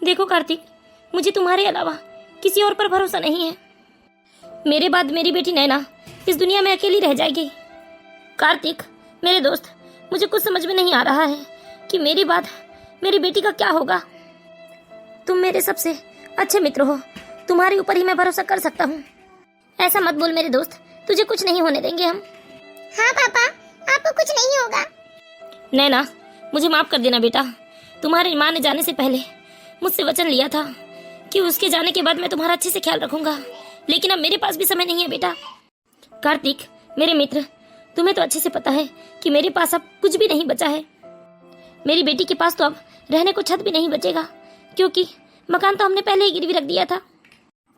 देखो कार्तिक, मुझे तुम्हारे अलावा किसी और पर भरोसा नहीं है। मेरे बाद मेरी बेटी नैना इस दुनिया में अकेली रह जाएगी। कार्तिक मेरे दोस्त, मुझे कुछ समझ में नहीं आ रहा है कि मेरी बात मेरी बेटी का क्या होगा। तुम मेरे सबसे अच्छे मित्र हो, तुम्हारे ऊपर ही मैं भरोसा कर सकता हूँ। ऐसा मत बोल मेरे दोस्त, तुझे कुछ नहीं होने देंगे हम। हाँ पापा, आपको कुछ नहीं होगा। नैना मुझे माफ कर देना बेटा। तुम्हारी माँ ने जाने से पहले मुझसे वचन लिया था कि उसके जाने के बाद मैं तुम्हारा अच्छे से ख्याल रखूंगा, लेकिन अब मेरे पास भी समय नहीं है बेटा। कार्तिक मेरे मित्र, तुम्हें तो अच्छे से पता है कि मेरे पास अब कुछ भी नहीं बचा है। मेरी बेटी के पास तो अब रहने को छत भी नहीं बचेगा, क्योंकि मकान तो हमने पहले ही गिरवी रख दिया था।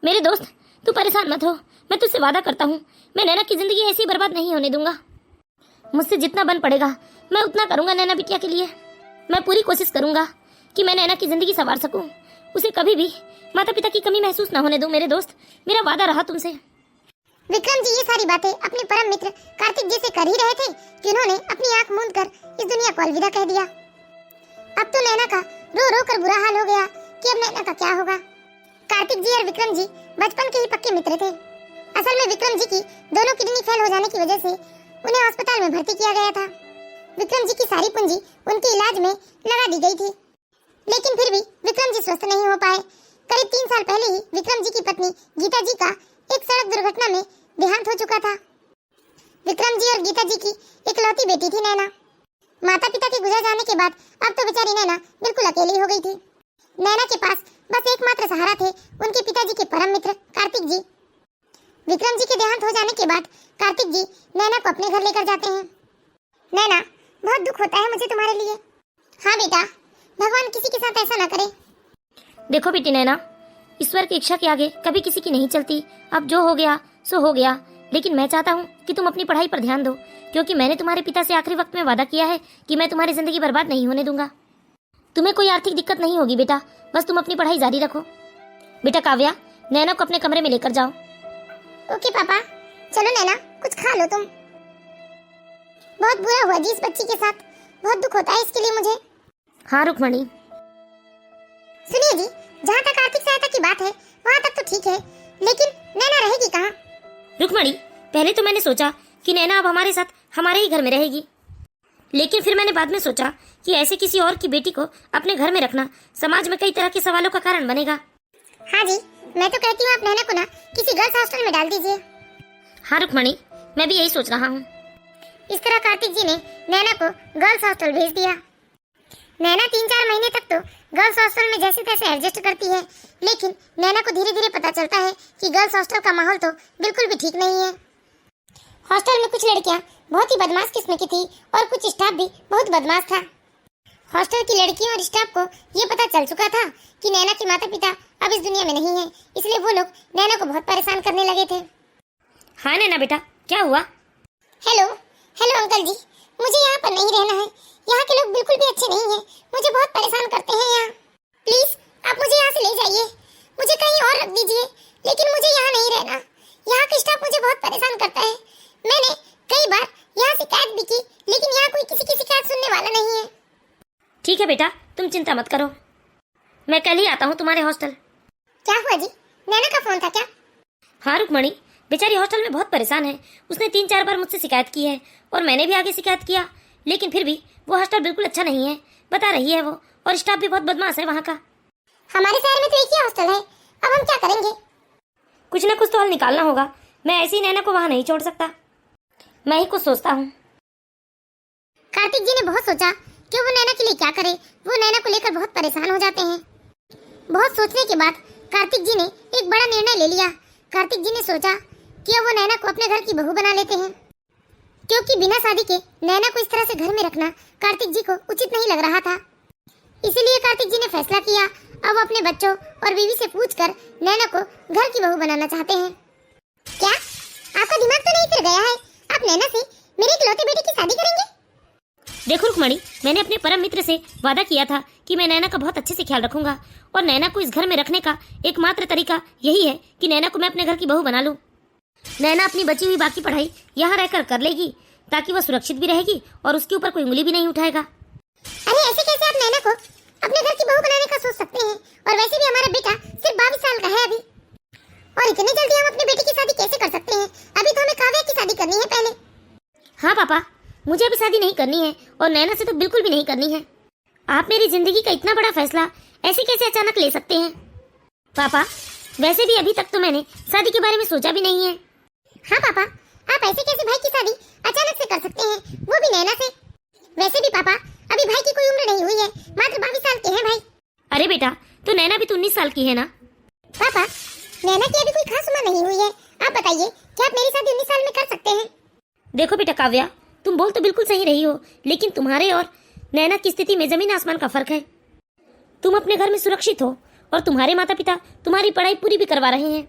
मेरे दोस्त तू परेशान मत हो, मैं तुझसे वादा करता हूँ मैं नैना की जिंदगी ऐसे ही बर्बाद नहीं होने दूंगा। मुझसे जितना बन पड़ेगा मैं उतना करूंगा नैना बिटिया के लिए। मैं पूरी कोशिश करूंगा कि मैं नैना की जिंदगी संवार सकूं, उसे कभी भी माता पिता की कमी महसूस न होने दूं। मेरे दोस्त, मेरा वादा रहा तुमसे। विक्रम जी ये सारी बातें अपने परम मित्र कार्तिक जी से कर ही रहे थे कि उन्होंने अपनी आंख मूंद कर इस दुनिया को अलविदा कह दिया। अब तो नैना का रो रो कर बुरा हाल हो गया कि अब नैना का क्या होगा। कार्तिक जी और विक्रम जी बचपन के ही पक्के मित्र थे। असल में विक्रम जी की दोनों किडनी फेल हो जाने की वजह से उन्हें अस्पताल में भर्ती किया गया था। विक्रम जी की सारी पूंजी उनके इलाज में लगा दी गई थी, लेकिन फिर भी विक्रम जी स्वस्थ नहीं हो पाए। करीब 3 साल पहले ही विक्रम जी की पत्नी गीता जी का एक सड़क दुर्घटना में देहांत हो चुका था। विक्रम जी और गीता जी की इकलौती बेटी थी नैना। माता पिता के गुजर जाने के बाद अब तो बेचारी नैना बिल्कुल अकेली हो गई थी। नैना के पास बस एकमात्र सहारा थे उनके पिताजी के परम मित्र कार्तिक जी। विक्रम जी के देहांत हो जाने के बाद कार्तिक जी नैना को अपने घर लेकर जाते हैं। नैना, बहुत दुख होता है मुझे तुम्हारे लिए। हाँ बेटा, भगवान किसी के साथ ऐसा ना करे। देखो बेटी नैना, ईश्वर की इच्छा के आगे कभी किसी की नहीं चलती। अब जो हो गया सो हो गया, लेकिन मैं चाहता हूँ कि तुम अपनी पढ़ाई पर ध्यान दो, क्योंकि मैंने तुम्हारे पिता से आखिरी वक्त में वादा किया है कि मैं तुम्हारी जिंदगी बर्बाद नहीं होने दूंगा। तुम्हें कोई आर्थिक दिक्कत नहीं होगी बेटा, बस तुम अपनी पढ़ाई जारी रखो। बेटा काव्या, नैना को अपने कमरे में लेकर जाओ। ओके पापा। चलो नैना, कुछ खा लो तुम। बहुत बुरा हुआ जी इस बच्ची के साथ, बहुत दुख होता है इसके लिए मुझे। हाँ रुक्मणी। सुनिए जी, जहाँ तक आर्थिक सहायता की बात है वहाँ तक तो ठीक है, लेकिन नैना रहेगी कहाँ? रुक्मणी, पहले तो मैंने सोचा कि नैना अब हमारे साथ हमारे ही घर में रहेगी, लेकिन फिर मैंने बाद में सोचा कि ऐसे किसी और की बेटी को अपने घर में रखना समाज में कई तरह के सवालों का कारण बनेगा। हाँ जी, मैं तो कहती हूँ आप नैना को ना किसी गर्ल्स हॉस्टल में डाल दीजिए। हाँ रुक्मणी, मैं भी यही सोच रहा हूँ। इस तरह कार्तिक जी ने नैना को गर्ल्स हॉस्टल भेज दिया। नैना 3-4 महीने तक तो गर्ल्स हॉस्टल में जैसे तैसे एडजस्ट करती है, लेकिन नैना को धीरे धीरे पता चलता है कि गर्ल्स हॉस्टल का माहौल तो बिल्कुल भी ठीक नहीं है। हॉस्टल में कुछ लड़कियां बहुत ही बदमाश किस्म की थी और कुछ स्टाफ भी बहुत बदमाश था। हॉस्टल की लड़कियों और स्टाफ को ये पता चल चुका था कि नैना के माता पिता अब इस दुनिया में नहीं है, इसलिए वो लोग नैना को बहुत परेशान करने लगे थे। हाँ नैना बेटा, क्या हुआ? हेलो हेलो अंकल जी, मुझे यहाँ पर नहीं रहना है। यहाँ के लोग बिल्कुल भी अच्छे नहीं हैं, मुझे बहुत परेशान करते हैं यहाँ। प्लीज आप मुझे यहाँ से ले जाइए, मुझे कहीं और रख दीजिए, लेकिन मुझे यहाँ नहीं रहना। यहाँ का स्टाफ मुझे बहुत परेशान करता है। मैंने कई बार यहाँ शिकायत भी की, लेकिन यहाँ कोई किसी की शिकायत सुनने वाला नहीं है। ठीक है बेटा, तुम चिंता मत करो, मैं कल ही आता हूँ तुम्हारे हॉस्टल। क्या हुआ जी, नैना का फोन था क्या? हाँ रुक्मणी, बेचारी हॉस्टल में बहुत परेशान है। उसने 3-4 बार मुझसे शिकायत की है और मैंने भी आगे शिकायत किया, लेकिन फिर भी वो हॉस्टल बिल्कुल अच्छा नहीं है, बता रही है वो, और स्टाफ भी बहुत बदमाश है वहाँ का। हमारे शहर में तो एक ही हॉस्टल है, अब हम क्या करेंगे? कुछ ना कुछ तो हल निकालना होगा। मैं ऐसी नैना को वहाँ नहीं छोड़ सकता, मैं ही कुछ सोचता हूँ। कार्तिक जी ने बहुत सोचा कि वो नैना के लिए क्या करे। वो नैना को लेकर बहुत परेशान हो जाते हैं। बहुत सोचने के बाद कार्तिक जी ने एक बड़ा निर्णय ले लिया। कार्तिक जी ने सोचा कि वो नैना को अपने घर की बहू बना लेते हैं, क्योंकि बिना शादी के नैना को इस तरह से घर में रखना कार्तिक जी को उचित नहीं लग रहा था। इसीलिए कार्तिक जी ने फैसला किया अब वो अपने बच्चों और बीवी से पूछकर नैना को घर की बहू बनाना चाहते हैं। क्या आपका दिमाग तो नहीं फिर गया है? आप नैना से मेरे इकलौते बेटे की शादी करेंगे? देखो रुक्मणी, मैंने अपने परम मित्र से वादा किया था कि मैं नैना का बहुत अच्छे से ख्याल रखूंगा, और नैना को इस घर में रखने का एकमात्र तरीका यही है कि नैना को मैं अपने घर की बहू बना लूं। नैना अपनी बची हुई बाकी पढ़ाई यहाँ रहकर कर लेगी, ताकि वह सुरक्षित भी रहेगी और उसके ऊपर कोई उंगली भी नहीं उठाएगा। अरे ऐसे कैसे आप नैना को अपने घर की बहू बनाने का सोच सकते हैं और मुझे अभी शादी नहीं करनी है और नैना से तो बिल्कुल भी नहीं करनी है। आप मेरी जिंदगी का इतना बड़ा फैसला ऐसे कैसे अचानक ले सकते हैं? पापा, वैसे भी अभी तक तो मैंने शादी के बारे में सोचा भी नहीं है। हाँ पापा, आप ऐसे कैसे भाई की शादी अचानक से कर सकते हैं, वो भी नैना से? वैसे भी पापा, अभी भाई की कोई उम्र नहीं हुई है, मात्र 22 साल के हैं भाई। अरे बेटा, तो नैना भी तो 19 साल की है ना? पापा, नैना की अभी कोई खास उम्र नहीं हुई है। आप बताइए, क्या आप मेरी शादी 19 साल में कर सकते हैं? देखो बेटा काव्या, तुम बोल तो बिल्कुल सही रही हो, लेकिन तुम्हारे और नैना की स्थिति में जमीन आसमान का फर्क है। तुम अपने घर में सुरक्षित हो और तुम्हारे माता पिता तुम्हारी पढ़ाई पूरी भी करवा रहे हैं,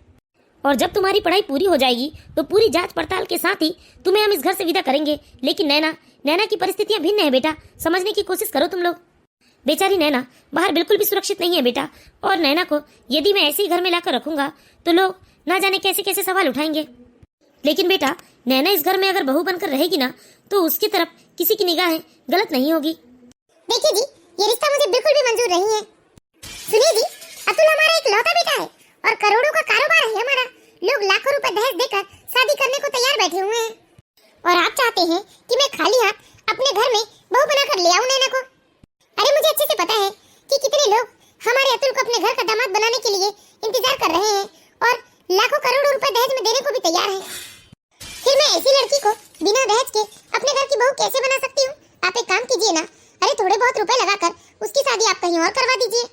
और जब तुम्हारी पढ़ाई पूरी हो जाएगी तो पूरी जांच पड़ताल के साथ ही तुम्हें हम इस घर से विदा करेंगे। लेकिन नैना की परिस्थितियां भिन्न है बेटा, समझने की कोशिश करो तुम लोग। बेचारी नैना बाहर बिल्कुल भी सुरक्षित नहीं है बेटा, और नैना को यदि मैं ऐसे ही घर में लाकर रखूंगा तो लोग ना जाने कैसे कैसे सवाल उठाएंगे। लेकिन बेटा, नैना इस घर में अगर बहू बनकर रहेगी ना, तो उसकी तरफ किसी की निगाहें गलत नहीं होगी। देखिए जी, ये रिश्ता मुझे बिल्कुल भी मंजूर नहीं है। सुनिए जी, अतुल हमारा एक लौता बेटा है और करोड़ों का कारोबार है हमारा। लोग लाखों रुपए दहेज देकर शादी करने को तैयार बैठे हुए हैं, और आप चाहते हैं कि मैं खाली हाथ अपने घर में बहू बनाकर ले आऊं नैना को? अरे मुझे अच्छे से पता है कि कितने लोग हमारे अतुल को अपने घर का दामाद बनाने के लिए इंतजार कर रहे हैं और लाखों करोड़ों रुपए दहेज में देने को भी तैयार है। फिर मैं ऐसी लड़की को बिना दहेज के अपने घर की बहू कैसे बना सकती हूँ? आप एक काम कीजिए ना, अरे थोड़े बहुत रुपए लगाकर उसकी शादी आप कहीं और करवा दीजिए।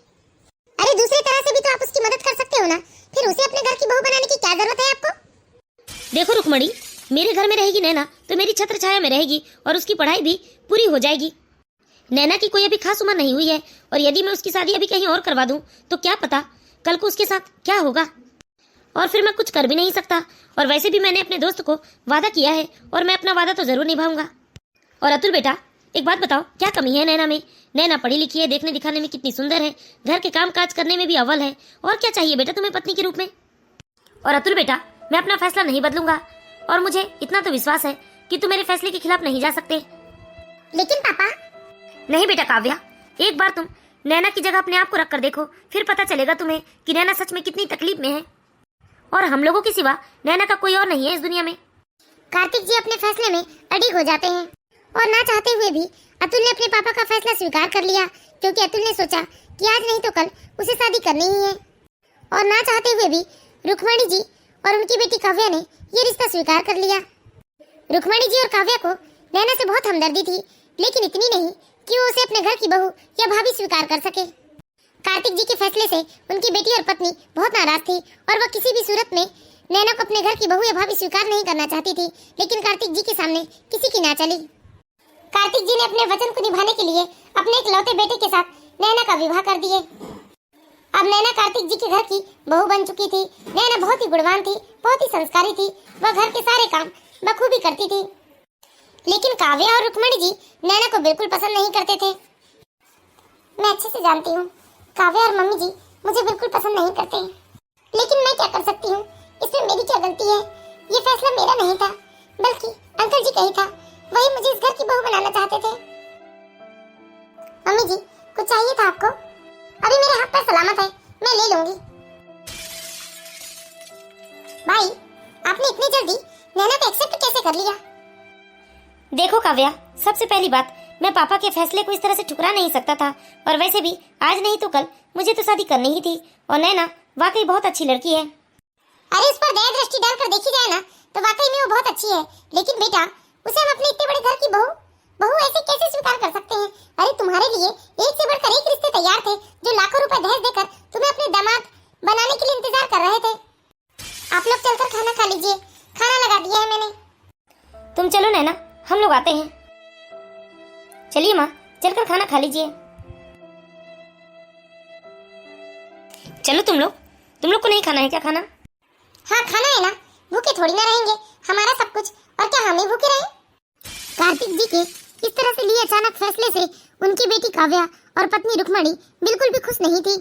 अरे दूसरी तरह से भी तो आप उसकी मदद कर सकते हो ना, फिर उसे अपने घर की बहू बनाने की क्या जरूरत है आपको? देखो रुक्मणी, मेरे घर में रहेगी नैना तो मेरी छत्र छाया में रहेगी और उसकी पढ़ाई भी पूरी हो जाएगी। नैना की कोई अभी खास उम्र नहीं हुई है, और यदि मैं उसकी शादी अभी कहीं और करवा दूं तो क्या पता कल को उसके साथ क्या होगा, और फिर मैं कुछ कर भी नहीं सकता। और वैसे भी मैंने अपने दोस्त को वादा किया है और मैं अपना वादा तो जरूर निभाऊंगा। और अतुल बेटा, एक बात बताओ, क्या कमी है नैना में? नैना पढ़ी लिखी है, देखने दिखाने में कितनी सुंदर है, घर के काम काज करने में भी अव्वल है, और क्या चाहिए बेटा तुम्हें पत्नी के रूप में? और अतुल बेटा, मैं अपना फैसला नहीं बदलूंगा, और मुझे इतना तो विश्वास है कि तुम मेरे फैसले के खिलाफ नहीं जा सकते। लेकिन पापा। नहीं बेटा काव्या, एक बार तुम नैना की जगह अपने आप को रख कर देखो, फिर पता चलेगा तुम्हें कि नैना सच में कितनी तकलीफ में है, और हम लोगों के सिवा नैना का कोई और नहीं है इस दुनिया में। कार्तिक जी अपने फैसले में अड़िग हो जाते हैं, और ना चाहते हुए भी अतुल ने अपने पापा का फैसला स्वीकार कर लिया, क्योंकि अतुल ने सोचा कि आज नहीं तो कल उसे शादी करनी ही है। और ना चाहते हुए भी रुक्मणी जी और उनकी बेटी काव्या ने ये रिश्ता स्वीकार कर लिया। रुक्मणी जी और काव्या को नैना से बहुत हमदर्दी थी, लेकिन इतनी नहीं कि वो उसे अपने घर की बहू या भाभी स्वीकार कर सके। कार्तिक जी के फैसले से उनकी बेटी और पत्नी बहुत नाराज थी, और वह किसी भी सूरत में नैना को अपने घर की बहू या भाभी स्वीकार नहीं करना चाहती थी। लेकिन कार्तिक जी के सामने किसी की ना चली। कार्तिक जी ने अपने वचन को निभाने के लिए अपने इकलौते बेटे के साथ नैना का विवाह कर दिए। अब नैना कार्तिक जी के घर की बहू बन चुकी थी। नैना बहुत ही गुणवान थी, बहुत ही संस्कारी थी, वह घर के सारे काम बखूबी करती थी। लेकिन काव्या और रुक्मणी जी नैना को बिल्कुल पसंद नहीं करते थे। मैं अच्छे से जानती हूँ, काव्या और मम्मी जी मुझे बिल्कुल पसंद नहीं करते, लेकिन मैं क्या कर सकती हूँ, इसमें मेरी क्या गलती है? ये फैसला मेरा नहीं था, बल्कि अंकल जी का ही था, वही मुझे इस घर की बहू बनाना चाहते थे। मम्मी जी, कुछ चाहिए था आपको? अभी मेरे हाथ पैर सलामत है, मैं ले लूंगी। भाई, आपने इतनी जल्दी नैना को एक्सेप्ट कैसे कर लिया? देखो काव्या, सबसे पहली बात, मैं पापा के फैसले को इस तरह से ठुकरा नहीं सकता था, और वैसे भी आज नहीं तो कल मुझे तो शादी करनी ही थी, और नैना वाकई बहुत अच्छी लड़की है। अरे उस पर दया दृष्टि डालकर देखी जाए ना तो वाकई में वो बहुत अच्छी है, लेकिन बेटा उसे हम अपने इतने बड़े घर की बहू ऐसे कैसे स्वीकार कर सकते हैं? अरे तुम्हारे लिए एक से बढ़कर एक रिश्ते तैयार थे, जो लाखों रुपए दहेज देकर तुम्हें अपने दामाद बनाने के लिए इंतजार कर रहे थे। आप लोग चलकर खाना खा लीजिए, खाना लगा दिया है मैंने। तुम चलो नैना, हम लोग आते हैं। चलिए माँ, चलकर खाना खा लीजिए। चलो तुम लोग को नहीं खाना है क्या खाना? हाँ खाना है ना, भूखे थोड़ी ना रहेंगे, हमारा सब कुछ, और क्या हम ही भूखे रहें? कार्तिक जी के इस तरह से लिए अचानक फैसले से उनकी बेटी काव्या और पत्नी रुक्मणी बिल्कुल भी खुश नहीं थी।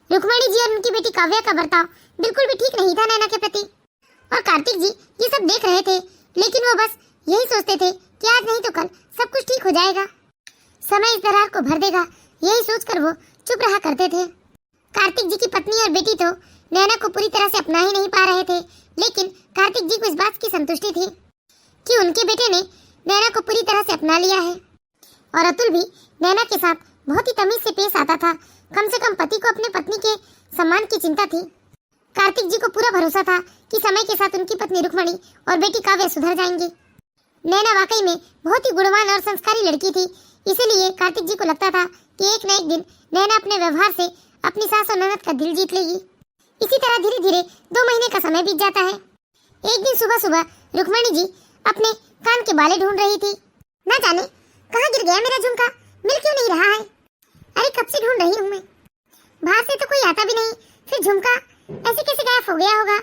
रुक्मणी जी और उनकी बेटी काव्या का बर्ताव बिल्कुल भी ठीक नहीं था नैना के प्रति, और कार्तिक जी ये सब देख रहे थे, लेकिन वो बस यही सोचते थे कि आज नहीं तो कल सब कुछ ठीक हो जाएगा, समय इस दरार को भर देगा, यही सोचकर वो चुप रहा करते थे। कार्तिक जी की पत्नी और बेटी तो नैना को पूरी तरह से अपना ही नहीं पा रहे थे, लेकिन कार्तिक जी को इस बात की संतुष्टि थी कि उनके बेटे ने नैना को पूरी तरह से अपना लिया है। और अतुल भी नैना के साथ बहुत ही तमीज से पेश आता था। कम से कम पति को अपने पत्नी के सम्मान की चिंता थी। कार्तिक जी को पूरा भरोसा था कि समय के साथ उनकी पत्नी रुक्मणी और बेटी काव्या सुधर जाएंगी। नैना वाकई में बहुत ही गुणवान और संस्कारी लड़की थी, इसीलिए कार्तिक जी को लगता था कि एक न एक दिन नैना अपने व्यवहार से अपनी सास और ननद का दिल जीत लेगी। इसी तरह धीरे धीरे 2 महीने का समय बीत जाता है। एक दिन सुबह सुबह रुक्मणी जी अपने कान के बाले ढूंढ रही थी। न जाने कहाँ गिर गया मेरा झुमका, मिल क्यों नहीं रहा है। अरे कब से ढूंढ रही हूँ मैं, बाहर से तो कोई आता भी नहीं, फिर झुमका ऐसे कैसे गायब हो गया होगा।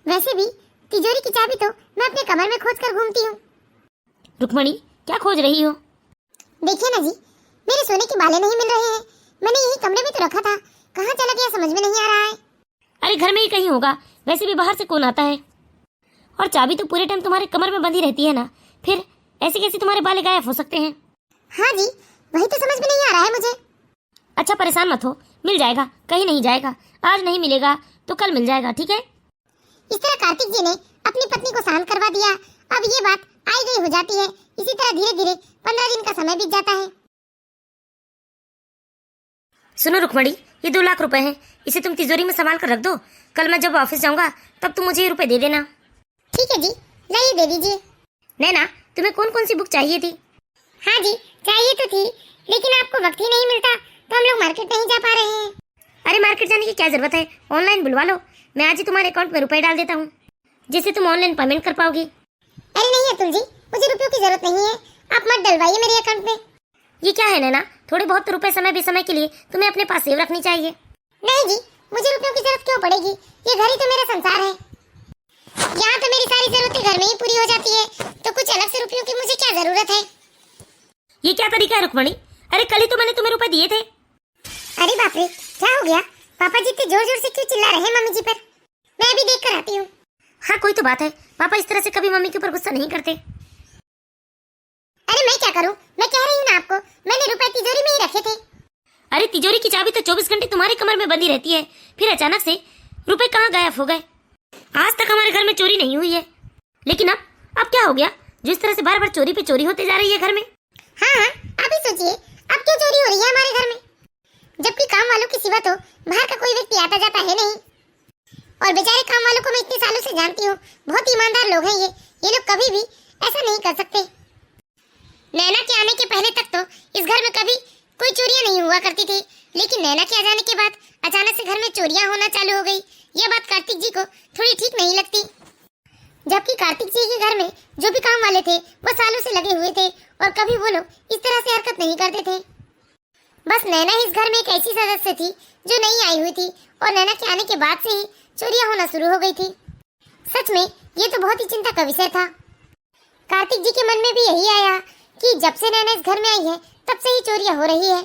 वैसे भी तिजोरी की चाबी तो मैं अपने कमर में खोज कर घूमती हूँ। रुक्मणी, क्या खोज रही हो? देखिए ना जी, मेरे सोने के बाले नहीं मिल रहे हैं। मैंने यही कमरे में तो रखा था, कहाँ चला गया समझ में नहीं आ रहा है। अरे घर में ही कहीं होगा, वैसे भी बाहर से कौन आता है। और चाबी तो पूरे टाइम तुम्हारे कमर में बंधी रहती है ना, फिर ऐसे कैसे तुम्हारे बाल गायब हो सकते हैं? हाँ जी, वही तो समझ में नहीं आ रहा है मुझे। अच्छा परेशान मत हो, मिल जाएगा, कहीं नहीं जाएगा। आज नहीं मिलेगा तो कल मिल जाएगा, ठीक है? इस तरह कार्तिक जी ने अपनी पत्नी को शांत करवा दिया। अब ये बात आई गई हो जाती है। इसी तरह धीरे धीरे 15 दिन का समय बीत जाता है। सुनो रुक्मणी, ये 2 लाख रुपए हैं, इसे तुम तिजोरी में संभाल कर रख दो। कल मैं जब ऑफिस जाऊंगा तब तुम मुझे ये रुपए दे देना। ठीक है जी, लाइए दे दीजिए। नैना, तुम्हें कौन कौन सी बुक चाहिए थी? हाँ जी, चाहिए तो थी, लेकिन आपको वक्त ही नहीं मिलता तो हम लोग मार्केट नहीं जा पा रहे हैं। अरे मार्केट जाने की क्या जरूरत है, ऑनलाइन बुलवा लो। मैं आज ही तुम्हारे अकाउंट में रुपए डाल देता हूँ, जिससे तुम ऑनलाइन पेमेंट कर पाओगी। अरे नहीं अतुल जी, मुझे रुपयों की जरूरत नहीं है, आप मत डलवाइए मेरे अकाउंट में। ये क्या है नैना, थोड़े बहुत तो रुपए समय बेसमय के लिए तुम्हें अपने पास सेव रखनी चाहिए। नहीं जी, मुझे रुपयों की जरूरत क्यों पड़ेगी, ये घर ही तो मेरा संसार है। यहाँ तो मेरी सारी जरूरतें घर में ही पूरी हो जाती है, तो कुछ अलग से रुपयों की मुझे क्या जरूरत है। ये क्या तरीका है रुक्मणी? अरे कल ही तो मैंने तुम्हें रुपए दिए थे। अरे बाप रे, क्या हो गया? पापा जी इतने जोर जोर से क्यों चिल्ला रहे हैं मम्मी जी पर? मैं अभी देख कर आती हूँ। हाँ कोई तो बात है, पापा इस तरह से कभी मम्मी के ऊपर गुस्सा नहीं करते। अरे मैं क्या करूँ, मैं कह रही हूँ ना आपको, मैंने रुपए तिजोरी में ही रखे थे। अरे तिजोरी की चाबी तो 24 घंटे तुम्हारे कमर में बंधी रहती है, फिर अचानक से रुपए कहाँ गायब हो गए? आज तक हमारे घर में चोरी नहीं हुई है, लेकिन अब क्या हो गया जिस तरह से बार बार चोरी पे चोरी होते जा रही है घर में? हाँ हाँ, आप ही सोचिए, अब क्यों चोरी हो रही है हमारे घर में? जबकि काम वालों की सिवा तो बाहर का कोई व्यक्ति आता जाता है नहीं। और बेचारे काम वालों को मैं इतने सालों से जानती हूँ, बहुत ईमानदार लोग हैं ये लोग कभी भी ऐसा नहीं कर सकते। नैना के आने के पहले तक तो इस घर में कभी कोई चोरियां नहीं हुआ करती थी, लेकिन नैना के आ जाने के बाद अचानक से घर में चोरियां होना चालू हो गई। यह बात कार्तिक जी को थोड़ी ठीक नहीं लगती। जबकि कार्तिक जी के घर में जो भी काम वाले थे वो सालों से लगे हुए थे और कभी वो लोग इस तरह से हरकत नहीं करते थे। बस नैना इस घर में एक ऐसी सदस्य थी जो नहीं आई हुई थी, और नैना के आने के बाद से ही चोरियां होना शुरू हो गई थी। सच में ये तो बहुत ही चिंता का विषय था। कार्तिक जी के मन में भी यही आया कि जब से नैना इस घर में आई है तब से ही चोरियां हो रही है।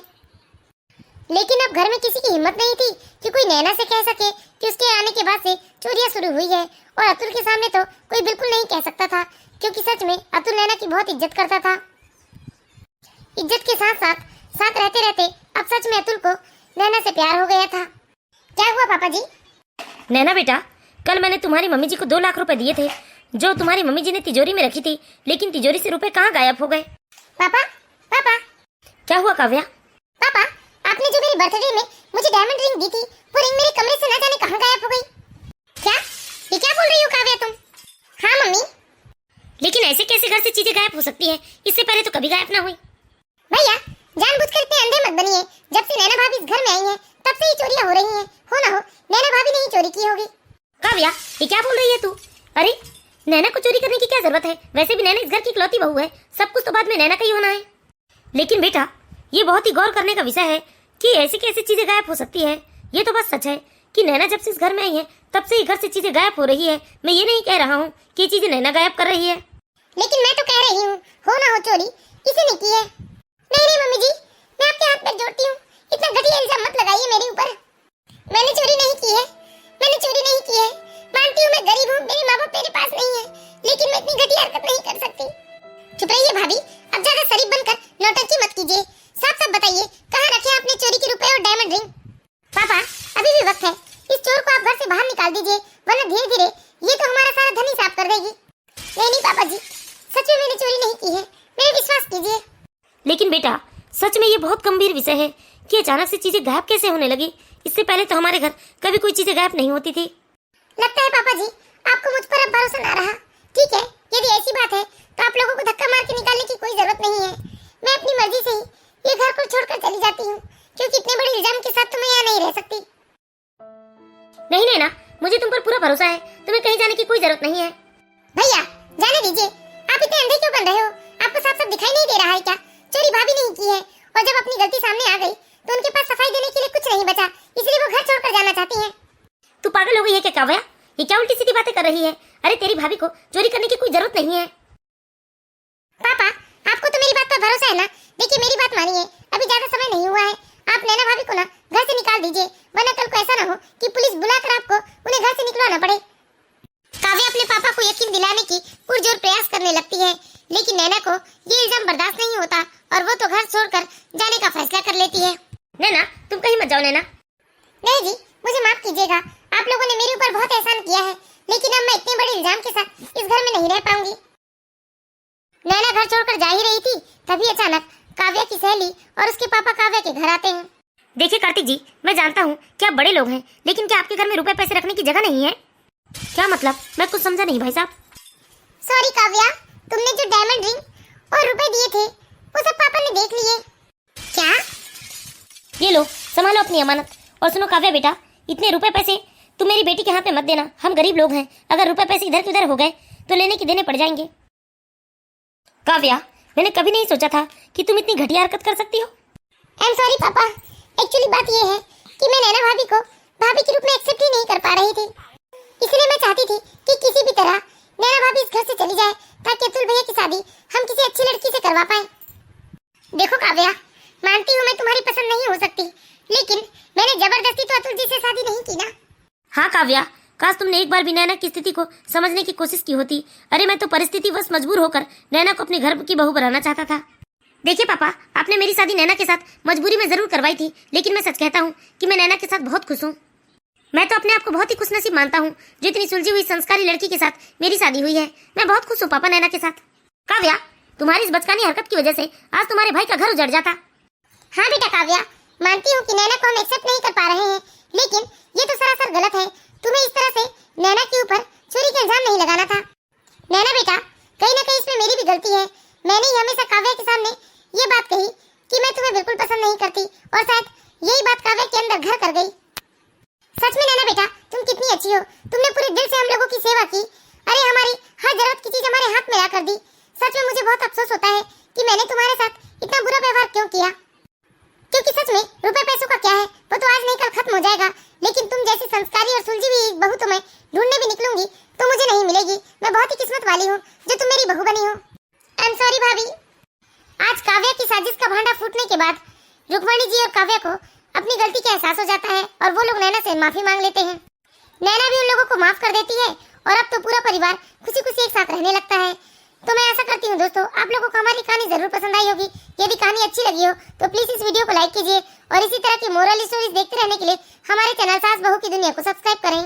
लेकिन अब घर में किसी की हिम्मत नहीं थी कि कोई नैना से कह सके कि उसके आने के बाद से चोरियां शुरू हुई है। और अतुल के सामने तो कोई बिल्कुल नहीं कह सकता था, क्योंकि सच में अतुल नैना की बहुत इज्जत करता था। इज्जत के साथ साथ रहते रहते अब सच में अतुल को नैना से प्यार हो गया था। क्या हुआ पापा जी? नैना बेटा, कल मैंने तुम्हारी मम्मी जी को 2 लाख रुपए दिए थे, जो तुम्हारी मम्मी जी ने तिजोरी में रखी थी, लेकिन तिजोरी से रुपए कहाँ गायब हो गए? पापा पापा क्या हुआ काव्या? पापा, आपने जो मेरे बर्थडे में मुझे डायमंड रिंग दी थी, वो रिंग मेरे कमरे से न जाने कहाँ गायब हो गई। क्या ये क्या बोल रही हो काव्या तुम? हाँ मम्मी। लेकिन ऐसे कैसे घर से चीजें गायब हो सकती है? इससे पहले तो कभी गायब ना हुई। भैया जानबूझकर इतने अंधे मत बनिए। जब से नैना भाभी इस घर में आई है तब से ही चोरियां हो रही हैं। हो ना हो नैना भाभी ने ही चोरी की होगी। काव्या, ये क्या बोल रही है तू? अरे नैना को चोरी करने की क्या जरूरत है? वैसे भी नैना इस घर की इकलौती बहू है, सब कुछ तो बाद में नैना का ही होना है। लेकिन बेटा, ये बहुत ही गौर करने का विषय है कि ऐसी कैसी चीजें गायब हो सकती है। ये तो बस सच है कि नैना जब से इस घर में आई है तब से ही घर से चीजें गायब हो रही है। मैं ये नहीं कह रहा हूँ कि ये चीजें नैना गायब कर रही है। लेकिन मैं तो कह रही हूँ, हो ना हो चोरी इसी ने की है। नहीं मम्मी जी, मैं आपके हाथ पैर जोड़ती हूँ, इतना घटिया इल्जाम मत लगाइए मेरे ऊपर। मैंने चोरी नहीं की है, मैंने चोरी नहीं की है। मानती हूँ मैं गरीब हूँ, मेरे माँ बाप मेरे पास नहीं है, लेकिन मैं इतनी घटिया हरकत नहीं कर सकती। चुप रहिए भाभी, अब ज्यादा शरीफ बनकर नौटंकी मत कीजिए। साफ साफ बताइए, कहाँ रखे आपने चोरी के रुपए और डायमंड रिंग? पापा अभी भी वक्त है, इस चोर को आप घर से बाहर निकाल दीजिए, वरना धीरे धीरे ये तो हमारा सारा धन ही साफ कर देगी। नहीं पापा जी, सच में मैंने चोरी नहीं की है, मेरे विश्वास कीजिए। लेकिन बेटा सच में ये बहुत गंभीर विषय है कि अचानक से चीजें गायब कैसे होने लगी। इससे पहले तो हमारे घर कभी कोई चीजें गायब नहीं होती थी। लगता है पापा जी आपको मुझ पर अब भरोसा ना रहा। ठीक है, यदि ऐसी बात है तो आप लोगों को धक्का मार के निकालने की कोई जरूरत नहीं है। मैं अपनी मर्जी से ही ये घर को छोड़कर चली जाती हूँ, क्योंकि इतने बड़े इल्जाम के साथ तो मैं यहाँ नहीं रह सकती। नहीं नैना, मुझे तुम पर पूरा भरोसा है, तुम्हें कहीं जाने की कोई जरूरत नहीं है। भैया जाने दीजिए, आप इतने अंधे क्यों बन रहे हो? आपको साफ साफ दिखाई नहीं दे रहा है क्या? चोरी भाभी ने ही की है, और जब अपनी गलती सामने आ गई तो उनके पास सफाई देने के लिए कुछ नहीं बचा, इसलिए वो घर छोड़कर जाना चाहती हैं। तू पागल हो गई है क्या काव्या? ये क्या उल्टी सीधी बातें कर रही है? अरे तेरी भाभी को चोरी करने की कोई जरूरत नहीं है। पापा आपको तो मेरी बात पर भरोसा है ना? देखिए मेरी बात मानिए, अभी ज्यादा समय नहीं हुआ है। आप नैना भाभी को ना घर से निकाल दीजिए, वरना कल को ऐसा ना हो कि पुलिस बुलाकर आपको उन्हें घर से निकलवाना पड़े। काव्या अपने पापा को यकीन दिलाने की पुरजोर प्रयास करने लगती है, लेकिन नैना को ये इल्जाम बर्दाश्त नहीं होता और वो तो घर छोड़कर जाने का फैसला कर लेती है। नैना तुम कहीं मत जाओ। नैना नहीं जी, मुझे माफ कीजिएगा, आप लोगों ने मेरे ऊपर बहुत एहसान किया है, लेकिन अब मैं इतने बड़े इल्जाम के साथ इस घर में नहीं रह पाऊंगी। नैना घर छोड़कर जा ही रही थी, तभी अचानक काव्या की सहेली और उसके पापा काव्या के घर आते हैं। देखिए कार्तिक जी, मैं जानता हूँ कि आप बड़े लोग हैं, लेकिन क्या आपके घर में रुपए पैसे रखने की जगह नहीं है? क्या मतलब? मैं कुछ समझा नहीं भाई साहब। सॉरी काव्या, तुमने जो डायमंड रिंग और रुपए दिए थे वो सब पापा ने देख लिए। क्या? ये लो संभालो अपनी अमानत। और सुनो काव्या बेटा, इतने रुपए पैसे तुम मेरी बेटी के हाथ में मत देना, हम गरीब लोग हैं, अगर रुपए पैसे इधर के उधर हो गए तो लेने की देने पड़ जाएंगे। काव्या मैंने कभी नहीं सोचा था कि तुम इतनी घटिया हरकत कर सकती हो। आई एम सॉरी पापा, एक्चुअली बात ये है कि मैं नैना भाभी को भाभी के रूप में एक्सेप्ट ही नहीं कर पा रही थी, इसलिए मैं चाहती थी कि किसी भी तरह नैना भाभी इस घर से चली जाए ताकि अतुल भैया की शादी हम किसी अच्छी लड़की से करवा पाए। देखो काव्या, मानती हूँ मैं तुम्हारी पसंद नहीं हो सकती, लेकिन मैंने जबरदस्ती तो अतुल जी से शादी नहीं की ना। हाँ काव्या, काश तुमने एक बार भी नैना की स्थिति को समझने की कोशिश की होती। अरे मैं तो परिस्थितिवश मजबूर होकर नैना को अपने घर की बहू बनाना चाहता था। देखिए पापा, आपने मेरी शादी नैना के साथ मजबूरी में जरूर करवाई थी, लेकिन मैं सच कहता हूँ कि मैं नैना के साथ बहुत खुश हूँ। मैं तो अपने आप को बहुत ही खुशनसीब मानता हूँ जो इतनी सुलझी हुई संस्कारी लड़की के साथ मेरी शादी हुई है। मैं बहुत खुश हूँ पापा नैना के साथ। काव्या, तुम्हारी इस बचकानी हरकत की वजह से आज तुम्हारे भाई का घर उजड़ जाता। हाँ बेटा काव्या, मानती हूँ कि नैना को हम एक्सेप्ट नहीं कर पा रहे हैं, लेकिन ये तो सरासर गलत है। तुम्हें इस तरह से नैना के ऊपर चोरी का इल्जाम नहीं लगाना था। नैना बेटा, कहीं ना कहीं इसमें मेरी भी गलती है। मैंने ही हमेशा काव्या के सामने ये बात कही कि मैं तुम्हें बिल्कुल पसंद नहीं करती, और शायद यही बात काव्या के अंदर घर कर गई। सच में नैना बेटा, तुम कितनी अच्छी हो, तुमने पूरे दिल से हम लोगों की सेवा की। अरे हमारी हर जरूरत की चीज हमारे हाथ में ला कर दी। सच में मुझे बहुत अफसोस होता है कि मैंने तुम्हारे साथ इतना बुरा व्यवहार क्यों किया, क्योंकि सच में रुपए पैसों का क्या है, वो तो आज नहीं कल खत्म हो जाएगा, लेकिन तुम जैसी संस्कारी और सुलझी हुई बहू तो मैं ढूंढने भी निकलूंगी तो मुझे नहीं मिलेगी। मैं बहुत ही किस्मत वाली हूँ जो तुम मेरी बहू बनी हो। आई एम सॉरी भाभी। आज काव्या की साजिश का भांडा फूटने के बाद रुक्मणी जी और काव्या को अपनी गलती का एहसास हो जाता है और वो लोग नैना से माफी मांग लेते हैं। नैना भी उन लोगों को माफ कर देती है और अब तो पूरा परिवार खुशी खुशी एक साथ रहने लगता है। तो मैं आशा करती हूँ दोस्तों, आप लोगों को हमारी कहानी जरूर पसंद आई होगी। यदि कहानी अच्छी लगी हो तो प्लीज इस वीडियो को लाइक कीजिए और इसी तरह की मोरल स्टोरीज देखते रहने के लिए हमारे चैनल सास बहू की दुनिया को सब्सक्राइब करें।